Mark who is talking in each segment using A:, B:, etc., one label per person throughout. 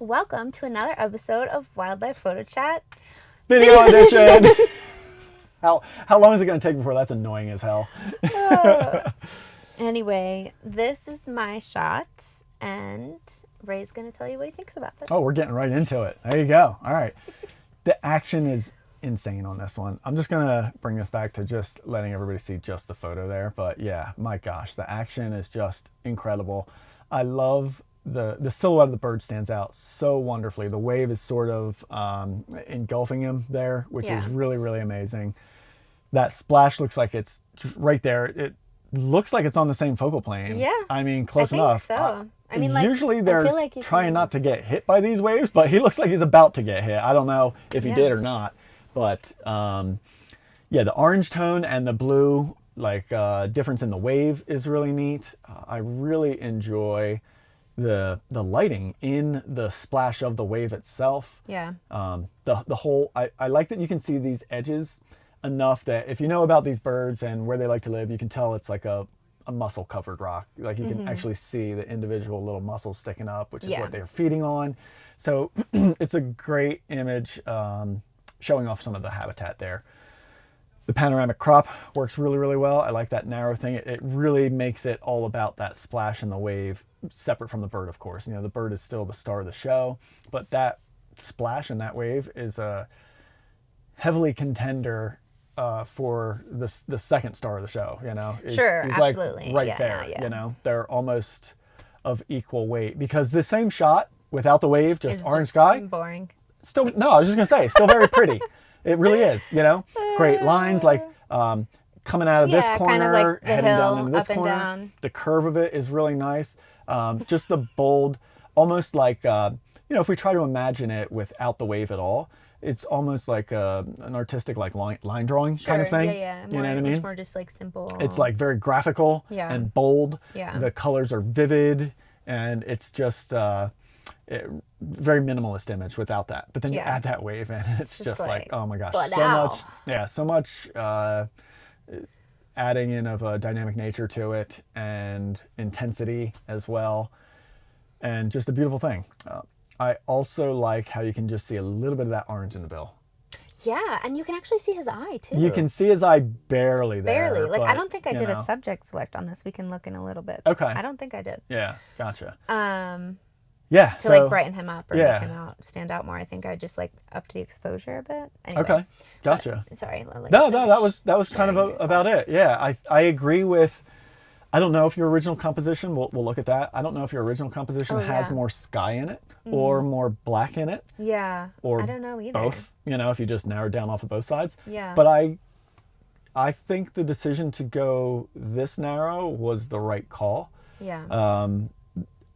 A: Welcome to another episode of Wildlife Photo Chat.
B: Video edition! How long is it going to take before that's annoying as hell?
A: Anyway, this is my shots, and Ray's going to tell you what he thinks about it.
B: Oh, we're getting right into it. There you go. All right. The action is insane on this one. I'm just going to bring this back to just letting everybody see just the photo there. But yeah, my gosh, the action is just incredible. I love the silhouette of the bird stands out so wonderfully. The wave is sort of engulfing him there, which is really, really amazing. That splash looks like it's right there. It looks like it's on the same focal plane.
A: Yeah.
B: I mean, close enough.
A: So. I mean, like,
B: usually they're
A: like
B: trying not to get hit by these waves, but he looks like he's about to get hit. I don't know if he did or not, but yeah, the orange tone and the blue, like difference in the wave is really neat. I really enjoy the lighting in the splash of the wave itself.
A: Yeah.
B: The whole, I like that you can see these edges enough that if you know about these birds and where they like to live, you can tell it's like a mussel covered rock. Like you can actually see the individual little mussels sticking up, which is what they're feeding on. So it's a great image showing off some of the habitat there. The panoramic crop works really, really well. I like that narrow thing. It really makes it all about that splash and the wave, separate from the bird, of course. You know, the bird is still the star of the show, but that splash and that wave is a heavily contender for the second star of the show. You know,
A: Sure,
B: he's
A: absolutely,
B: like right there. You know, they're almost of equal weight because the same shot without the wave, just orange sky,
A: boring.
B: Still, no, I was just gonna say, still very pretty. It really is, you know, great lines like coming out of this corner,
A: kind of like the
B: heading
A: hill,
B: down into this
A: up and
B: corner.
A: down.
B: The curve of it is really nice. Just the bold, almost like, you know, if we try to imagine it without the wave at all, it's almost like an artistic like line drawing kind of thing.
A: Yeah.
B: You know what I mean?
A: Much more just like simple.
B: It's like very graphical and bold.
A: Yeah.
B: The colors are vivid and it's just very minimalist image without that. But then you add that wave in and it's just like, oh my gosh, so much adding in of a dynamic nature to it and intensity as well. And just a beautiful thing. I also like how you can just see a little bit of that orange in the bill.
A: Yeah, and you can actually see his eye too.
B: You can see his eye barely there.
A: Barely. Like,
B: but,
A: I don't think I did a subject select on this. We can look in a little bit.
B: Okay.
A: I don't think I did.
B: Yeah, gotcha.
A: To like brighten him up or make him stand out more. I think I just like upped the exposure a bit. Anyway,
B: okay, gotcha.
A: Sorry.
B: No, that was kind of about it. Yeah, I agree with. I don't know if your original composition. We'll look at that. I don't know if your original composition has more sky in it or more black in it.
A: Yeah.
B: Or
A: I don't know either.
B: Both. You know, if you just narrowed down off of both sides.
A: Yeah.
B: But I think the decision to go this narrow was the right call.
A: Yeah.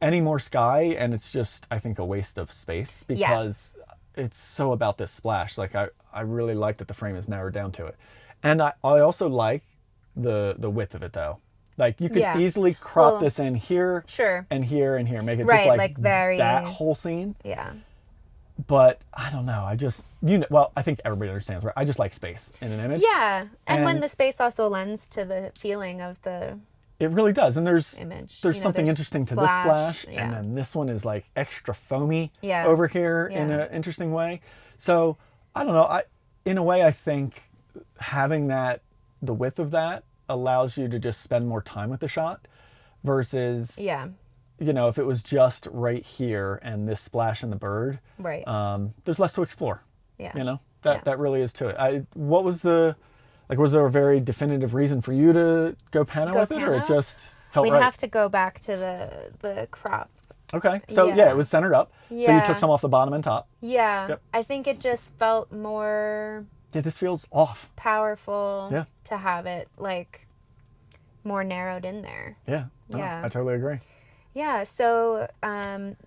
B: Any more sky and it's just, I think, a waste of space because it's so about this splash. Like I really like that the frame is narrowed down to it. And I also like the width of it though. Like you could easily crop this in here and here and here. Make it just like very, that whole scene.
A: Yeah.
B: But I don't know. I just, well, I think everybody understands, right? I just like space in an image.
A: Yeah. And when the space also lends to the feeling of the
B: it really does. And there's
A: image.
B: Something interesting to this splash. And then this one is like extra foamy over here in an interesting way. So I don't know. In a way, I think having the width of that allows you to just spend more time with the shot versus, you know, if it was just right here and this splash and the bird,
A: right?
B: There's less to explore.
A: Yeah.
B: You know, that really is to it. What was was there a very definitive reason for you to go pano with it, or it just felt right?
A: We'd have to go back to the crop.
B: Okay, so it was centered up. Yeah. So you took some off the bottom and top.
A: Yeah. Yep. I think it just felt more.
B: Yeah, this feels off.
A: Powerful. Yeah. To have it like more narrowed in there.
B: Yeah. No, I totally agree.
A: Yeah. So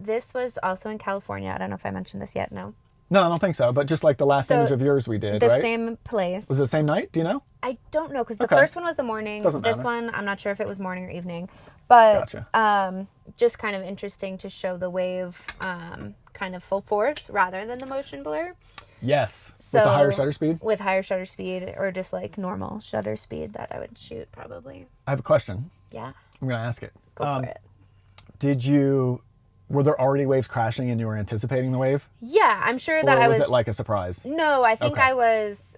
A: this was also in California. I don't know if I mentioned this yet. No.
B: No, I don't think so. But just like the last image of yours we did,
A: right?
B: The
A: same place.
B: Was it the same night? Do you know?
A: I don't know because the first one was the morning.
B: Doesn't matter.
A: This one, I'm not sure if it was morning or evening. But
B: gotcha.
A: Just kind of interesting to show the wave kind of full force rather than the motion blur.
B: Yes. So, with the higher shutter speed?
A: With higher shutter speed or just like normal shutter speed that I would shoot probably.
B: I have a question.
A: Yeah.
B: I'm going to ask it.
A: Go for it.
B: Did you were there already waves crashing and you were anticipating the wave?
A: Yeah, I'm sure that
B: Or was it like a surprise?
A: No, I think
B: Okay.
A: I was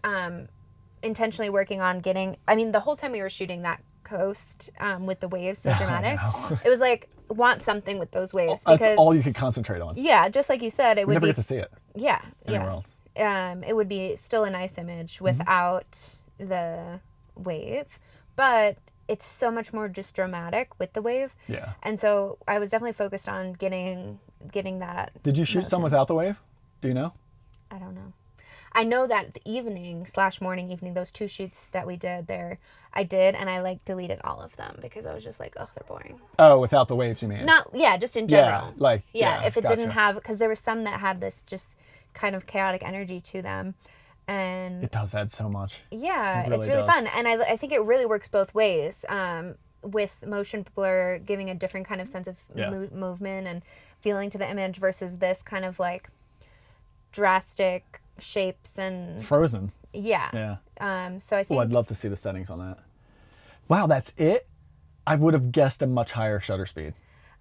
A: intentionally working on getting. I mean, the whole time we were shooting that coast with the waves so dramatic, it was like want something with those waves because
B: that's all you could concentrate on.
A: Yeah, just like you said, it would
B: never
A: be
B: get to see it.
A: Yeah,
B: anywhere else.
A: It would be still a nice image without the wave, but it's so much more just dramatic with the wave.
B: Yeah.
A: And so I was definitely focused on getting that.
B: Did you shoot some without the wave? Do you know?
A: I don't know. I know that the evening/morning evening, those 2 shoots that we did there, I did, and I like deleted all of them because I was just like, oh, they're boring.
B: Oh, without the waves, you mean?
A: Just in general. If it
B: gotcha.
A: didn't have, because there were some that had this just kind of chaotic energy to them, and
B: it does add so much.
A: Yeah, it's really fun, and I think it really works both ways. With motion blur giving a different kind of sense of movement and feeling to the image versus this kind of like drastic shapes and
B: frozen.
A: Yeah. So I think
B: I'd love to see the settings on that. Wow, that's it? I would have guessed a much higher shutter speed.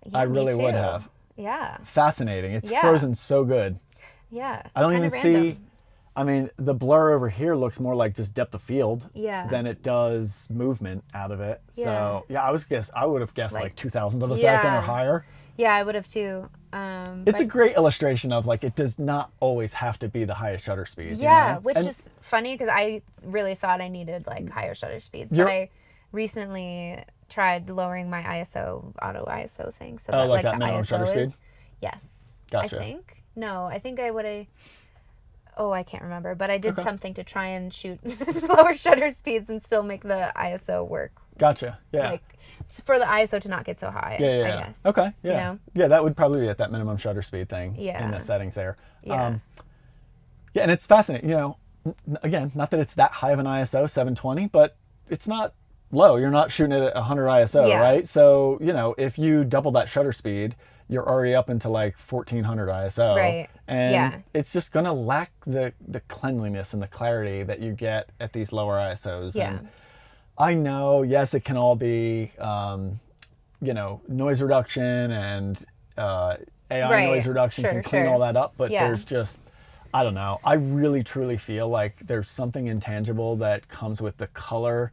A: Yeah,
B: I really would have.
A: Yeah.
B: Fascinating. It's frozen so good.
A: Yeah.
B: I don't even see. I mean, the blur over here looks more like just depth of field than it does movement out of it. So I would have guessed like 2,000 to the second or higher.
A: Yeah, I would have too.
B: It's a great illustration of like it does not always have to be the highest shutter speed.
A: Yeah,
B: you know?
A: which is funny because I really thought I needed like higher shutter speeds, but I recently tried lowering my auto ISO thing, so that
B: like that
A: the
B: minimum
A: ISO
B: shutter speed.
A: Yes.
B: Gotcha.
A: I think I would have. Oh, I can't remember, but I did something to try and shoot slower shutter speeds and still make the ISO work.
B: Gotcha. Yeah.
A: Like for the ISO to not get so high.
B: Yeah.
A: I guess.
B: Okay. Yeah.
A: You know?
B: Yeah, that would probably be at that minimum shutter speed thing in the settings there.
A: Yeah.
B: And it's fascinating. You know, again, not that it's that high of an ISO, 720, but it's not low. You're not shooting it at 100 ISO, right? So, you know, if you double that shutter speed, you're already up into like 1400 ISO.
A: Right.
B: And it's just going to lack the cleanliness and the clarity that you get at these lower ISOs.
A: Yeah.
B: And I know, yes, it can all be, you know, noise reduction and AI noise reduction can clean all that up. But there's just, I don't know. I really, truly feel like there's something intangible that comes with the color,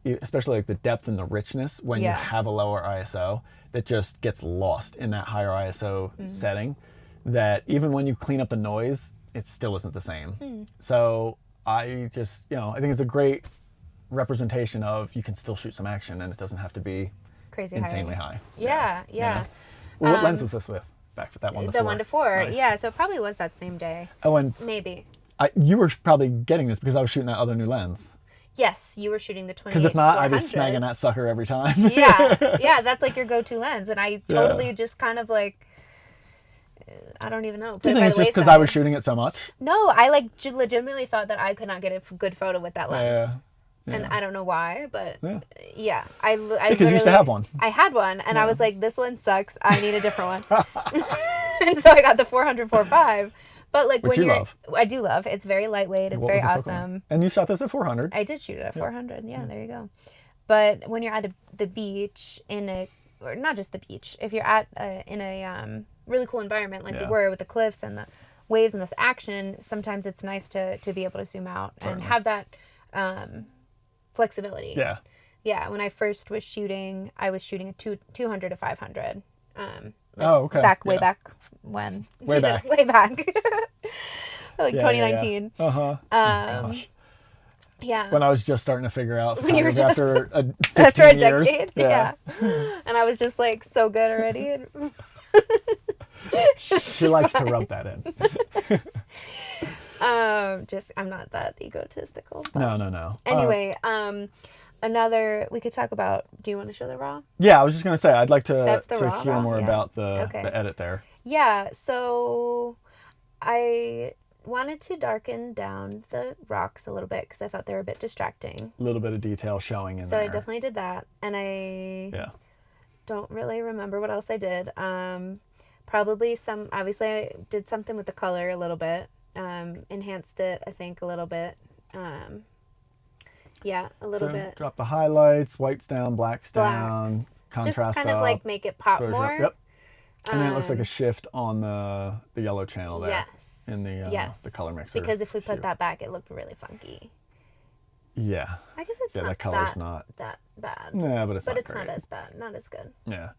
B: especially like the depth and the richness when you have a lower ISO that just gets lost in that higher ISO setting, that even when you clean up the noise, it still isn't the same. So I just, you know, I think it's a great representation of you can still shoot some action and it doesn't have to be
A: crazy
B: insanely high.
A: Yeah.
B: Well, what lens was this with? Back to that 1:4.
A: The 1:4.
B: Nice.
A: Yeah, so it probably was that same day.
B: Oh, and
A: maybe.
B: You were probably getting this because I was shooting that other new lens.
A: Yes, you were shooting the 28
B: because if not, I'd be snagging that sucker every time.
A: yeah, that's like your go-to lens, and I totally just kind of like, I don't even know.
B: Do you think it's just because I was shooting it so much?
A: No, I like legitimately thought that I could not get a good photo with that lens. And I don't know why, but I
B: because you used to have one.
A: I had one, and I was like, this lens sucks. I need a different one. And so I got the 400-4.5. But like
B: which
A: when
B: you love.
A: I do love. It's very lightweight. It's very awesome.
B: And you shot this at 400.
A: I did shoot it at 400. Yeah, there you go. But when you're at the beach or not just the beach, if you're at in a really cool environment like we were with the cliffs and the waves and this action, sometimes it's nice to be able to zoom out and have that flexibility.
B: Yeah.
A: Yeah. When I first was shooting, I was shooting a 200 to 500.
B: Okay.
A: Way back when.
B: Way back.
A: Way back. Like 2019.
B: Yeah. Uh-huh.
A: Gosh. Yeah.
B: When I was just starting to figure out
A: when you were just,
B: after a
A: decade. Yeah. And I was just like so good already.
B: She likes to rub that in.
A: I'm not that egotistical.
B: No.
A: Anyway, we could talk about, do you want to show the raw?
B: Yeah, I was just going to say, I'd like to hear more about the edit there.
A: Yeah, so I wanted to darken down the rocks a little bit because I thought they were a bit distracting.
B: A little bit of detail showing in there.
A: So I definitely did that. And I don't really remember what else I did. Probably obviously I did something with the color a little bit. Enhanced it, I think, a little bit. A little bit.
B: Drop the highlights, whites down, blacks down, contrast
A: just kind of like make it pop
B: exposure.
A: more.
B: Yep. And then it looks like a shift on the yellow channel there.
A: Yes.
B: In the color mixer.
A: Because if we put that back, it looked really funky.
B: Yeah.
A: I guess it's not
B: that color's not
A: that bad.
B: Yeah, but it's not
A: not as bad. Not as good.
B: Yeah.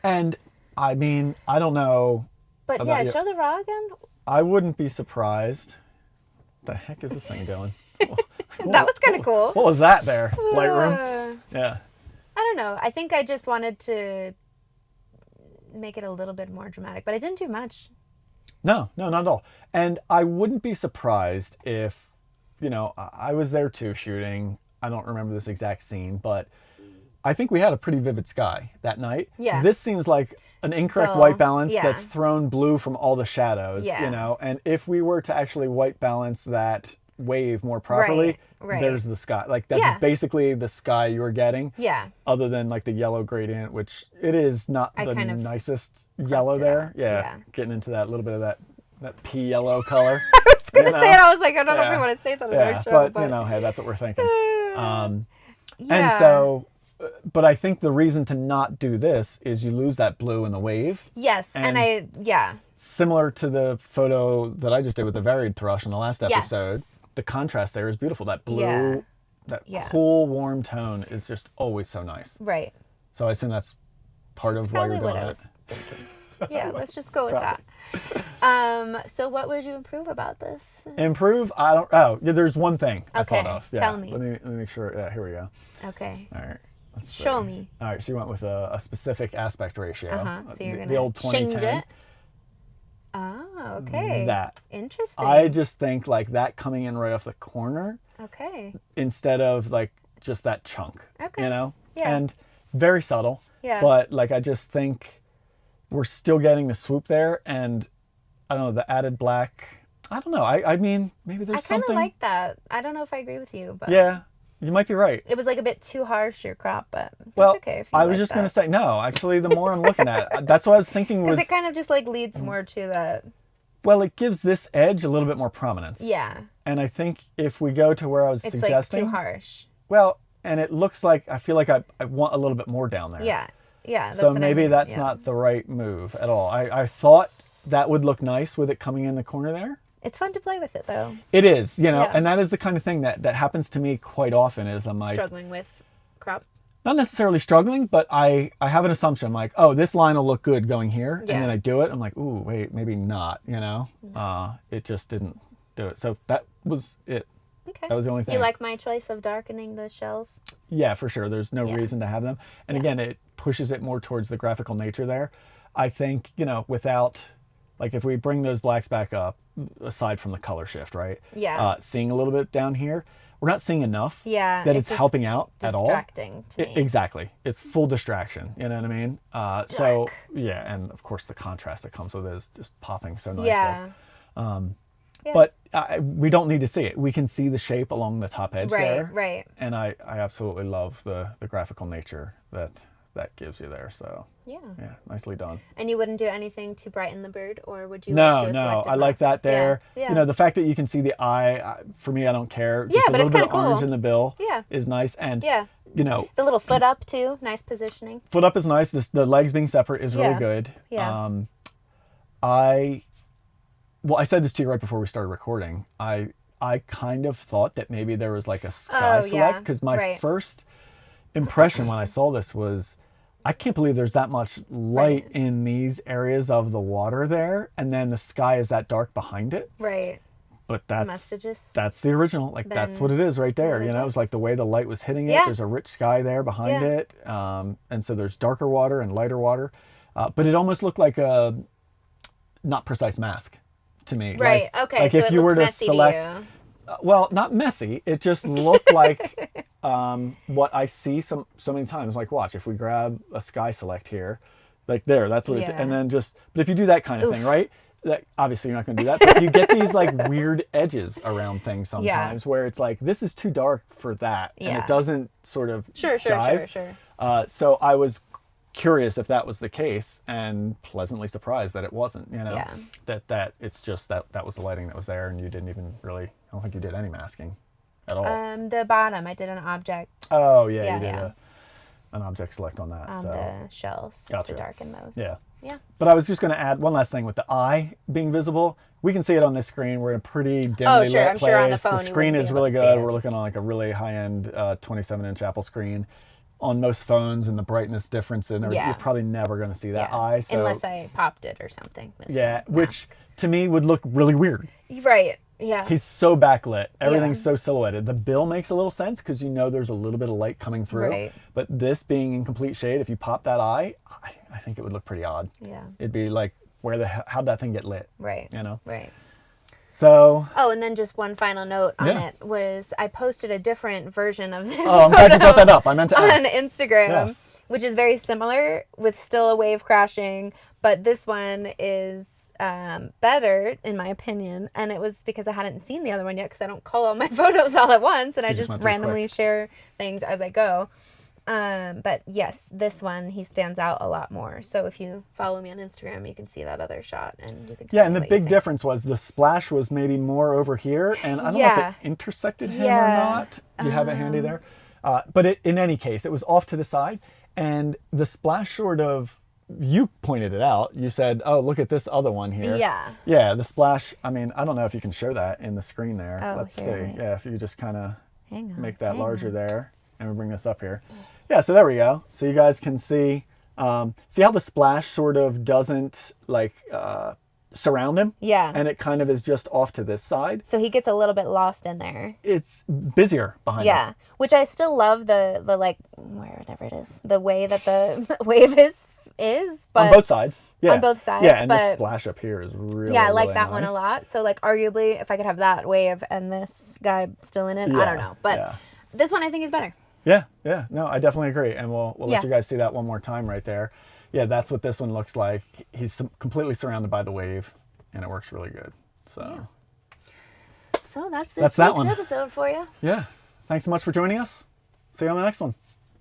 B: And I mean, I don't know.
A: But yeah, show the raw again.
B: I wouldn't be surprised. The heck is this thing doing?
A: That was kind of cool.
B: What was that there? Lightroom? Yeah.
A: I don't know. I think I just wanted to make it a little bit more dramatic, but I didn't do much.
B: No, not at all. And I wouldn't be surprised if, I was there too shooting. I don't remember this exact scene, but I think we had a pretty vivid sky that night.
A: Yeah.
B: This seems like an incorrect white balance that's thrown blue from all the shadows, and if we were to actually white balance that wave more properly, there's the sky. Like that's basically the sky you're getting.
A: Yeah.
B: Other than like the yellow gradient, which it is not the nicest yellow there. Yeah. Getting into that little bit of that pea yellow color.
A: I was going to say it. I was like, I don't know if I want to say that in our show.
B: But hey, that's what we're thinking. And so... But I think the reason to not do this is you lose that blue in the wave.
A: Yes, and
B: similar to the photo that I just did with the varied thrush in the last episode, the contrast there is beautiful. That blue, that cool, warm tone is just always so nice.
A: Right.
B: So I assume that's part of why you're doing it.
A: Yeah, let's just go with that. So what would you improve about this?
B: Improve? There's one thing I thought of. Yeah.
A: Tell me.
B: Let me make sure. Yeah, here we go.
A: Okay.
B: All right.
A: Show me.
B: All right, so you went with a specific aspect ratio.
A: So you're going
B: the old 2010.
A: Change it. Oh, okay.
B: That.
A: Interesting.
B: I just think like that coming in right off the corner.
A: Okay.
B: Instead of like just that chunk.
A: Okay.
B: Yeah.
A: And
B: very subtle.
A: Yeah.
B: But like I just think we're still getting the swoop there, and I don't know, the added black. I don't know. I mean, maybe there's something.
A: I kind of like that. I don't know if I agree with you, but
B: yeah. You might be right.
A: It was like a bit too harsh, your crop, but that's okay if you
B: I was just going to say, no, actually, the more I'm looking at it, that's what I was thinking was...
A: Because it kind of just like leads more to that...
B: Well, it gives this edge a little bit more prominence.
A: Yeah.
B: And I think if we go to where I was suggesting...
A: It's like too harsh.
B: Well, and it looks like, I feel like I want a little bit more down there.
A: Yeah. Yeah.
B: So maybe that's not the right move at all. I thought that would look nice with it coming in the corner there.
A: It's fun to play with it, though.
B: It is, and that is the kind of thing that happens to me quite often is I'm like...
A: Struggling with crop?
B: Not necessarily struggling, but I have an assumption. I'm like, oh, this line will look good going here. Yeah. And then I do it. I'm like, ooh, wait, maybe not, It just didn't do it. So that was it.
A: Okay.
B: That was the only thing.
A: You like my choice of darkening the shells?
B: Yeah, for sure. There's no reason to have them. And again, it pushes it more towards the graphical nature there. I think, without... Like if we bring those blacks back up, aside from the color shift, right?
A: Yeah.
B: Seeing a little bit down here, we're not seeing enough that it's helping out at all.
A: Distracting to me.
B: Exactly. It's full distraction. You know what I mean? So, yeah. And of course the contrast that comes with it is just popping so nicely.
A: Yeah.
B: But we don't need to see it. We can see the shape along the top edge there.
A: Right.
B: And I absolutely love the graphical nature that gives you there. So yeah, nicely done. And
A: you wouldn't do anything to brighten the bird, or would you?
B: No, I like that there. Yeah. The fact that you can see the eye, for me, I don't care. Just a little bit of orange in the bill is nice. And the
A: little foot up too, nice positioning.
B: Foot up is nice. The legs being separate is really good.
A: Yeah.
B: I said this to you right before we started recording. I kind of thought that maybe there was like a sky select, because my first impression when I saw this was, I can't believe there's that much light in these areas of the water there, and then the sky is that dark behind it.
A: Right.
B: But that's the original. Like that's what it is right there. It was like the way the light was hitting it. There's a rich sky there behind it, and so there's darker water and lighter water, but it almost looked like a not precise mask to me.
A: Right.
B: Like,
A: okay.
B: Like
A: so
B: if you were to select. Well, not messy. It just looked like what I see so many times. Like, watch, if we grab a sky select here, like there, that's what and then but if you do that kind of thing, right? That, obviously you're not going to do that, but you get these like weird edges around things sometimes where it's like, this is too dark for that. And it doesn't sort of jive.
A: Sure.
B: So I was curious if that was the case, and pleasantly surprised that it wasn't, that it's just that was the lighting that was there, and you didn't even really, I don't think you did any masking at all.
A: The bottom, I did an object.
B: Oh yeah, you did an object select on that.
A: On the shells to darken those.
B: Yeah.
A: Yeah.
B: But I was just going to add one last thing with the eye being visible. We can see it on this screen. We're in a pretty dimly lit
A: I'm
B: place.
A: sure on the phone
B: The screen
A: you
B: is really good. We're looking on like a really high-end 27-inch Apple screen. On most phones and the brightness difference in everything, you're probably never going to see that eye. So,
A: unless I popped it or something.
B: Which to me would look really weird.
A: Right. Yeah.
B: He's so backlit. Everything's so silhouetted. The bill makes a little sense because there's a little bit of light coming through.
A: Right.
B: But this being in complete shade, if you pop that eye, I think it would look pretty odd.
A: Yeah.
B: It'd be like, how'd that thing get lit?
A: Right.
B: Right. So.
A: Oh, and then just one final note on it was I posted a different version of this
B: I'm glad you brought that up. I meant to ask.
A: on Instagram, which is very similar with still a wave crashing, but this one is better in my opinion, and it was because I hadn't seen the other one yet because I don't call all my photos all at once, and I just randomly share things as I go. But yes, this one, he stands out a lot more. So if you follow me on Instagram, you can see that other shot, and you can tell me
B: and the big difference was the splash was maybe more over here, and I don't know if it intersected him or not. Do you have it handy there? But in any case, it was off to the side, and the splash sort of, you pointed it out. You said, oh, look at this other one here. Yeah, the splash, I mean, I don't know if you can show that in the screen there. Let's see. Yeah, if you just kind of make that larger there, and we bring this up here. Yeah, so there we go. So you guys can see how the splash sort of doesn't surround him?
A: Yeah.
B: And it kind of is just off to this side.
A: So he gets a little bit lost in there.
B: It's busier behind him.
A: Yeah, which I still love the like, wherever it is, the way that the wave is, but
B: on both sides. Yeah.
A: On both sides.
B: Yeah, and this splash up here is really,
A: I like
B: really
A: that
B: nice.
A: one a lot. So like arguably if I could have that wave and this guy still in it, I don't know. But this one I think is better.
B: Yeah. No, I definitely agree. And we'll let you guys see that one more time right there. Yeah, that's what this one looks like. He's completely surrounded by the wave, and it works really good. So
A: that's this week's episode for you.
B: Yeah. Thanks so much for joining us. See you on the next one.